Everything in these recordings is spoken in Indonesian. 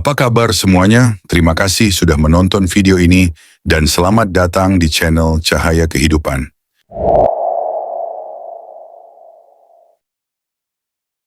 Apa kabar semuanya? Terima kasih sudah menonton video ini dan selamat datang di channel Cahaya Kehidupan.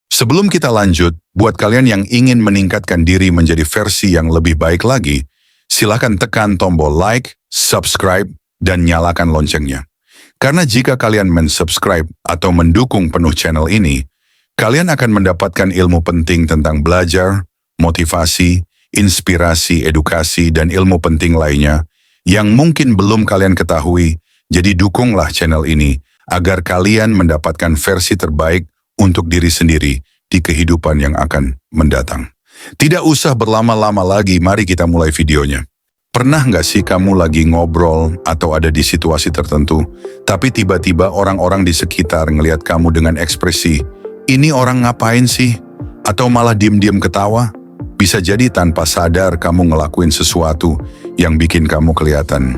Sebelum kita lanjut, buat kalian yang ingin meningkatkan diri menjadi versi yang lebih baik lagi, silakan tekan tombol like, subscribe, dan nyalakan loncengnya. Karena jika kalian mensubscribe atau mendukung penuh channel ini, kalian akan mendapatkan ilmu penting tentang belajar, motivasi, inspirasi, edukasi, dan ilmu penting lainnya yang mungkin belum kalian ketahui. Jadi dukunglah channel ini agar kalian mendapatkan versi terbaik untuk diri sendiri di kehidupan yang akan mendatang. Tidak usah berlama-lama lagi, mari kita mulai videonya. Pernah nggak sih kamu lagi ngobrol atau ada di situasi tertentu, tapi tiba-tiba orang-orang di sekitar ngelihat kamu dengan ekspresi, "Ini orang ngapain sih?" Atau malah diem-diem ketawa? Bisa jadi tanpa sadar kamu ngelakuin sesuatu yang bikin kamu kelihatan,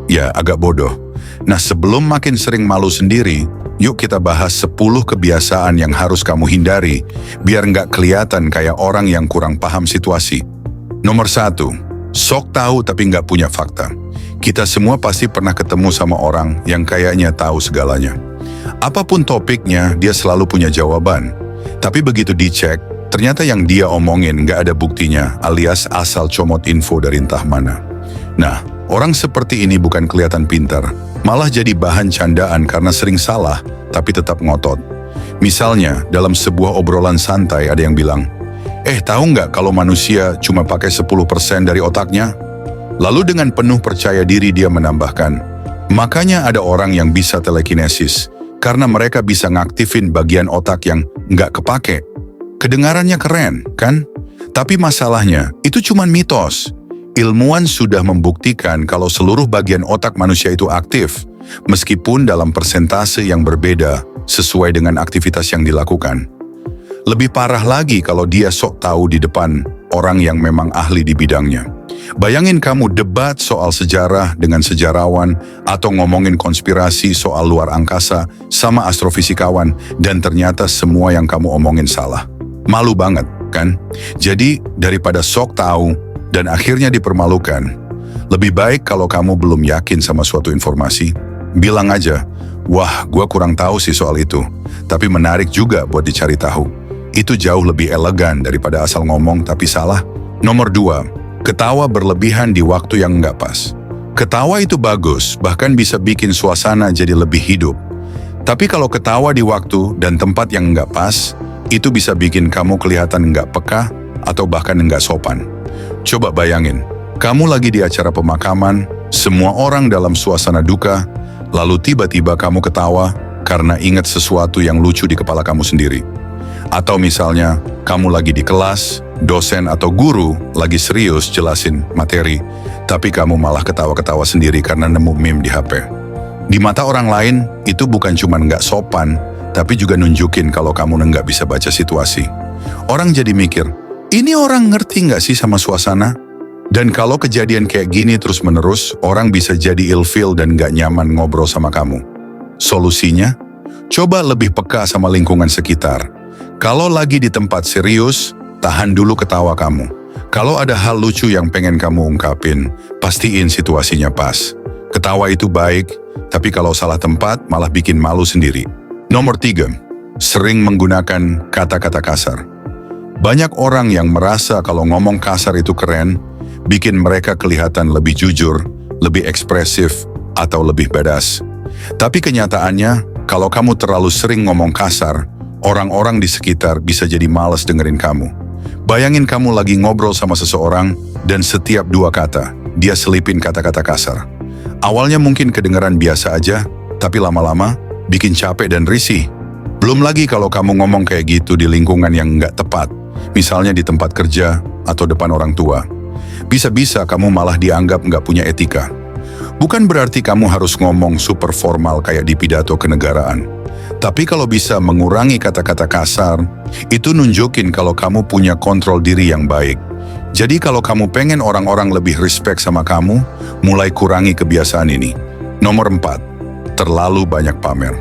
ya agak bodoh. Nah, sebelum makin sering malu sendiri, yuk kita bahas 10 kebiasaan yang harus kamu hindari, biar nggak kelihatan kayak orang yang kurang paham situasi. Nomor 1, sok tahu tapi nggak punya fakta. Kita semua pasti pernah ketemu sama orang yang kayaknya tahu segalanya. Apapun topiknya, dia selalu punya jawaban. Tapi begitu dicek, ternyata yang dia omongin nggak ada buktinya, alias asal comot info dari entah mana. Nah, orang seperti ini bukan kelihatan pintar, malah jadi bahan candaan karena sering salah, tapi tetap ngotot. Misalnya, dalam sebuah obrolan santai ada yang bilang, tahu nggak kalau manusia cuma pakai 10% dari otaknya? Lalu dengan penuh percaya diri dia menambahkan, makanya ada orang yang bisa telekinesis, karena mereka bisa ngaktifin bagian otak yang nggak kepake. Kedengarannya keren, kan? Tapi masalahnya, itu cuma mitos. Ilmuwan sudah membuktikan kalau seluruh bagian otak manusia itu aktif, meskipun dalam persentase yang berbeda sesuai dengan aktivitas yang dilakukan. Lebih parah lagi kalau dia sok tahu di depan orang yang memang ahli di bidangnya. Bayangin kamu debat soal sejarah dengan sejarawan atau ngomongin konspirasi soal luar angkasa sama astrofisikawan dan ternyata semua yang kamu omongin salah. Malu banget, kan? Jadi, daripada sok tahu dan akhirnya dipermalukan, lebih baik kalau kamu belum yakin sama suatu informasi, bilang aja, "Wah, gua kurang tahu sih soal itu, tapi menarik juga buat dicari tahu." Itu jauh lebih elegan daripada asal ngomong tapi salah. Nomor 2, ketawa berlebihan di waktu yang nggak pas. Ketawa itu bagus, bahkan bisa bikin suasana jadi lebih hidup. Tapi kalau ketawa di waktu dan tempat yang nggak pas, itu bisa bikin kamu kelihatan nggak peka atau bahkan nggak sopan. Coba bayangin, kamu lagi di acara pemakaman, semua orang dalam suasana duka, lalu tiba-tiba kamu ketawa karena ingat sesuatu yang lucu di kepala kamu sendiri. Atau misalnya, kamu lagi di kelas, dosen atau guru lagi serius jelasin materi, tapi kamu malah ketawa-ketawa sendiri karena nemu meme di HP. Di mata orang lain, itu bukan cuma nggak sopan, tapi juga nunjukin kalau kamu nggak bisa baca situasi. Orang jadi mikir, ini orang ngerti nggak sih sama suasana? Dan kalau kejadian kayak gini terus-menerus, orang bisa jadi ilfeel dan nggak nyaman ngobrol sama kamu. Solusinya? Coba lebih peka sama lingkungan sekitar. Kalau lagi di tempat serius, tahan dulu ketawa kamu. Kalau ada hal lucu yang pengen kamu ungkapin, pastiin situasinya pas. Ketawa itu baik, tapi kalau salah tempat malah bikin malu sendiri. Nomor 3, sering menggunakan kata-kata kasar. Banyak orang yang merasa kalau ngomong kasar itu keren, bikin mereka kelihatan lebih jujur, lebih ekspresif, atau lebih badass. Tapi kenyataannya, kalau kamu terlalu sering ngomong kasar, orang-orang di sekitar bisa jadi malas dengerin kamu. Bayangin kamu lagi ngobrol sama seseorang, dan setiap 2 kata, dia selipin kata-kata kasar. Awalnya mungkin kedengaran biasa aja, tapi lama-lama bikin capek dan risih. Belum lagi kalau kamu ngomong kayak gitu di lingkungan yang nggak tepat, misalnya di tempat kerja atau depan orang tua. Bisa-bisa kamu malah dianggap nggak punya etika. Bukan berarti kamu harus ngomong super formal kayak di pidato kenegaraan. Tapi kalau bisa mengurangi kata-kata kasar, itu nunjukin kalau kamu punya kontrol diri yang baik. Jadi kalau kamu pengen orang-orang lebih respect sama kamu, mulai kurangi kebiasaan ini. Nomor 4, terlalu banyak pamer.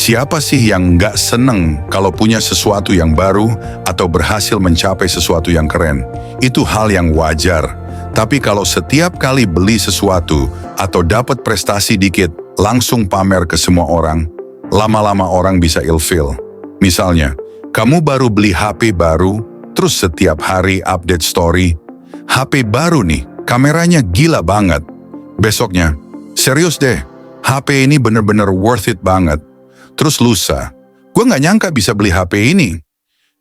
Siapa sih yang nggak seneng kalau punya sesuatu yang baru atau berhasil mencapai sesuatu yang keren? Itu hal yang wajar. Tapi kalau setiap kali beli sesuatu atau dapat prestasi dikit, langsung pamer ke semua orang, lama-lama orang bisa ilfeel. Misalnya, kamu baru beli HP baru, terus setiap hari update story, HP baru nih, kameranya gila banget. Besoknya, serius deh, HP ini bener-bener worth it banget. Terus lusa, gue nggak nyangka bisa beli HP ini.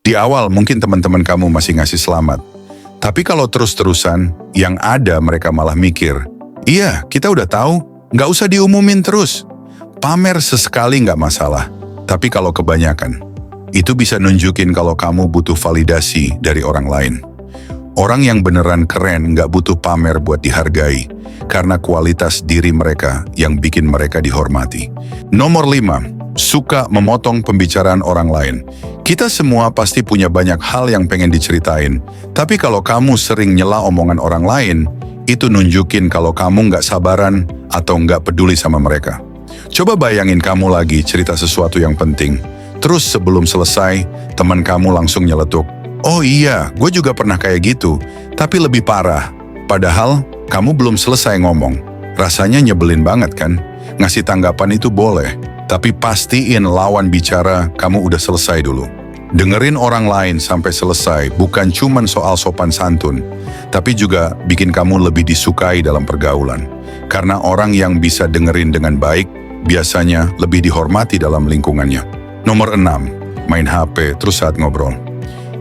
Di awal mungkin teman-teman kamu masih ngasih selamat. Tapi kalau terus-terusan, yang ada mereka malah mikir, iya kita udah tahu, nggak usah diumumin terus. Pamer sesekali nggak masalah, tapi kalau kebanyakan, itu bisa nunjukin kalau kamu butuh validasi dari orang lain. Orang yang beneran keren nggak butuh pamer buat dihargai, karena kualitas diri mereka yang bikin mereka dihormati. Nomor 5. Suka memotong pembicaraan orang lain. Kita semua pasti punya banyak hal yang pengen diceritain, tapi kalau kamu sering nyela omongan orang lain, itu nunjukin kalau kamu nggak sabaran atau nggak peduli sama mereka. Coba bayangin kamu lagi cerita sesuatu yang penting, terus sebelum selesai, teman kamu langsung nyeletuk, "Oh iya, gue juga pernah kayak gitu, tapi lebih parah." Padahal kamu belum selesai ngomong. Rasanya nyebelin banget kan? Ngasih tanggapan itu boleh, tapi pastiin lawan bicara kamu udah selesai dulu. Dengerin orang lain sampai selesai bukan cuman soal sopan santun, tapi juga bikin kamu lebih disukai dalam pergaulan. Karena orang yang bisa dengerin dengan baik, biasanya lebih dihormati dalam lingkungannya. Nomor 6, main HP terus saat ngobrol.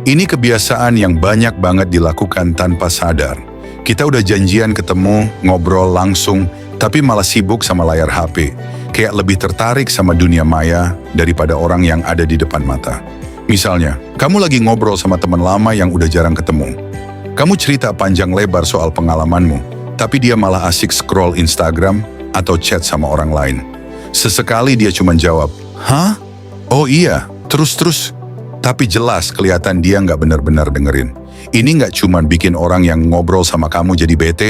Ini kebiasaan yang banyak banget dilakukan tanpa sadar. Kita udah janjian ketemu, ngobrol langsung, tapi malah sibuk sama layar HP. Kayak lebih tertarik sama dunia maya daripada orang yang ada di depan mata. Misalnya, kamu lagi ngobrol sama teman lama yang udah jarang ketemu. Kamu cerita panjang lebar soal pengalamanmu, tapi dia malah asik scroll Instagram atau chat sama orang lain. Sesekali dia cuma jawab, "Hah? Oh iya, terus." Tapi jelas kelihatan dia nggak benar-benar dengerin. Ini nggak cuma bikin orang yang ngobrol sama kamu jadi bete,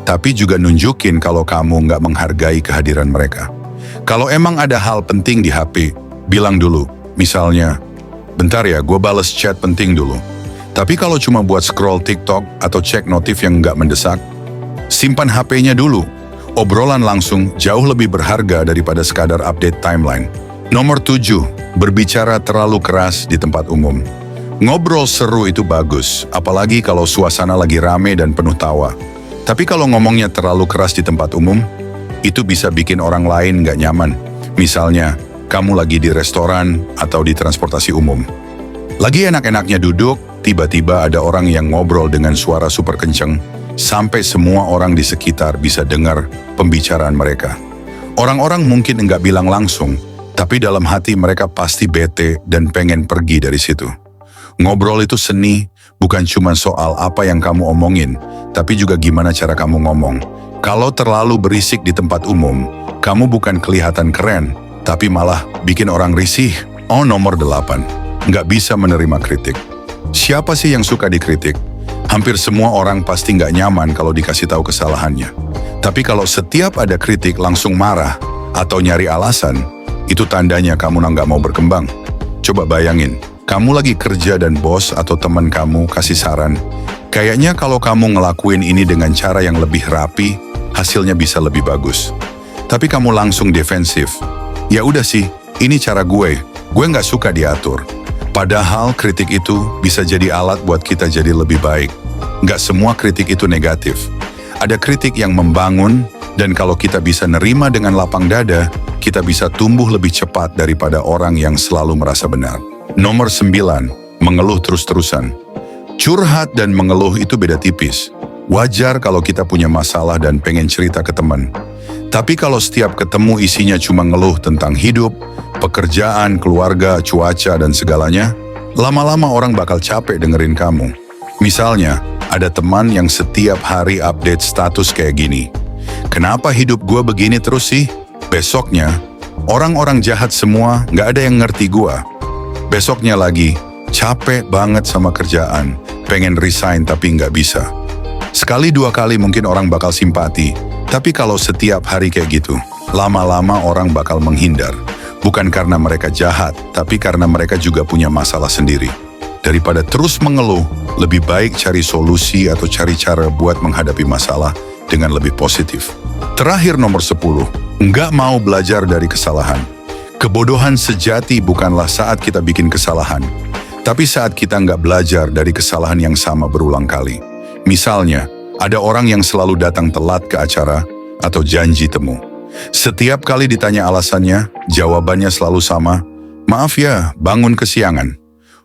tapi juga nunjukin kalau kamu nggak menghargai kehadiran mereka. Kalau emang ada hal penting di HP, bilang dulu. Misalnya, "Bentar ya, gue bales chat penting dulu." Tapi kalau cuma buat scroll TikTok atau cek notif yang nggak mendesak, simpan HP-nya dulu. Obrolan langsung jauh lebih berharga daripada sekadar update timeline. Nomor 7, berbicara terlalu keras di tempat umum. Ngobrol seru itu bagus, apalagi kalau suasana lagi rame dan penuh tawa. Tapi kalau ngomongnya terlalu keras di tempat umum, itu bisa bikin orang lain nggak nyaman. Misalnya, kamu lagi di restoran atau di transportasi umum. Lagi enak-enaknya duduk, tiba-tiba ada orang yang ngobrol dengan suara super kenceng, sampai semua orang di sekitar bisa dengar pembicaraan mereka. Orang-orang mungkin nggak bilang langsung, tapi dalam hati mereka pasti bete dan pengen pergi dari situ. Ngobrol itu seni, bukan cuma soal apa yang kamu omongin, tapi juga gimana cara kamu ngomong. Kalau terlalu berisik di tempat umum, kamu bukan kelihatan keren, tapi malah bikin orang risih. Oh, nomor 8, nggak bisa menerima kritik. Siapa sih yang suka dikritik? Hampir semua orang pasti nggak nyaman kalau dikasih tahu kesalahannya. Tapi kalau setiap ada kritik langsung marah atau nyari alasan, itu tandanya kamu nggak mau berkembang. Coba bayangin, kamu lagi kerja dan bos atau teman kamu kasih saran. Kayaknya kalau kamu ngelakuin ini dengan cara yang lebih rapi, hasilnya bisa lebih bagus. Tapi kamu langsung defensif. Ya udah sih, ini cara gue nggak suka diatur. Padahal kritik itu bisa jadi alat buat kita jadi lebih baik. Nggak semua kritik itu negatif. Ada kritik yang membangun, dan kalau kita bisa nerima dengan lapang dada, kita bisa tumbuh lebih cepat daripada orang yang selalu merasa benar. Nomor 9, mengeluh terus-terusan. Curhat dan mengeluh itu beda tipis. Wajar kalau kita punya masalah dan pengen cerita ke teman. Tapi kalau setiap ketemu isinya cuma ngeluh tentang hidup, pekerjaan, keluarga, cuaca, dan segalanya, lama-lama orang bakal capek dengerin kamu. Misalnya, ada teman yang setiap hari update status kayak gini. "Kenapa hidup gue begini terus sih?" Besoknya, orang-orang jahat semua, nggak ada yang ngerti gue. Besoknya lagi, capek banget sama kerjaan, pengen resign tapi nggak bisa. Sekali dua kali mungkin orang bakal simpati, tapi kalau setiap hari kayak gitu, lama-lama orang bakal menghindar. Bukan karena mereka jahat, tapi karena mereka juga punya masalah sendiri. Daripada terus mengeluh, lebih baik cari solusi atau cari cara buat menghadapi masalah dengan lebih positif. Terakhir nomor 10, nggak mau belajar dari kesalahan. Kebodohan sejati bukanlah saat kita bikin kesalahan, tapi saat kita nggak belajar dari kesalahan yang sama berulang kali. Misalnya, ada orang yang selalu datang telat ke acara atau janji temu. Setiap kali ditanya alasannya, jawabannya selalu sama, "Maaf ya, bangun kesiangan."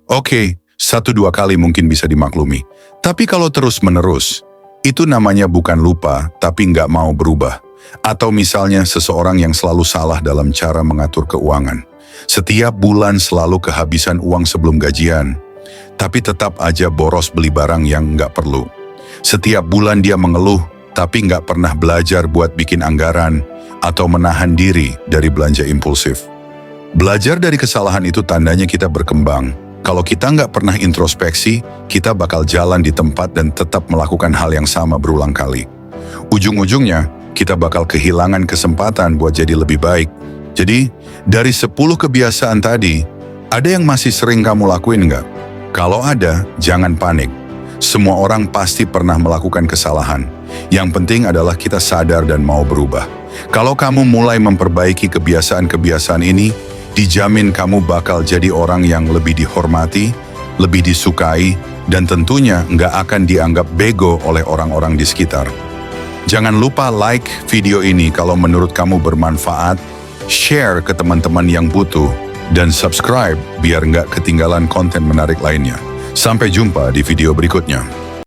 Oke, 1-2 kali mungkin bisa dimaklumi. Tapi kalau terus-menerus, itu namanya bukan lupa, tapi nggak mau berubah. Atau misalnya seseorang yang selalu salah dalam cara mengatur keuangan. Setiap bulan selalu kehabisan uang sebelum gajian, tapi tetap aja boros beli barang yang nggak perlu. Setiap bulan dia mengeluh, tapi nggak pernah belajar buat bikin anggaran atau menahan diri dari belanja impulsif. Belajar dari kesalahan itu tandanya kita berkembang. Kalau kita nggak pernah introspeksi, kita bakal jalan di tempat dan tetap melakukan hal yang sama berulang kali. Ujung-ujungnya, kita bakal kehilangan kesempatan buat jadi lebih baik. Jadi, dari 10 kebiasaan tadi, ada yang masih sering kamu lakuin nggak? Kalau ada, jangan panik. Semua orang pasti pernah melakukan kesalahan. Yang penting adalah kita sadar dan mau berubah. Kalau kamu mulai memperbaiki kebiasaan-kebiasaan ini, dijamin kamu bakal jadi orang yang lebih dihormati, lebih disukai, dan tentunya nggak akan dianggap bego oleh orang-orang di sekitar. Jangan lupa like video ini kalau menurut kamu bermanfaat, share ke teman-teman yang butuh, dan subscribe biar nggak ketinggalan konten menarik lainnya. Sampai jumpa di video berikutnya.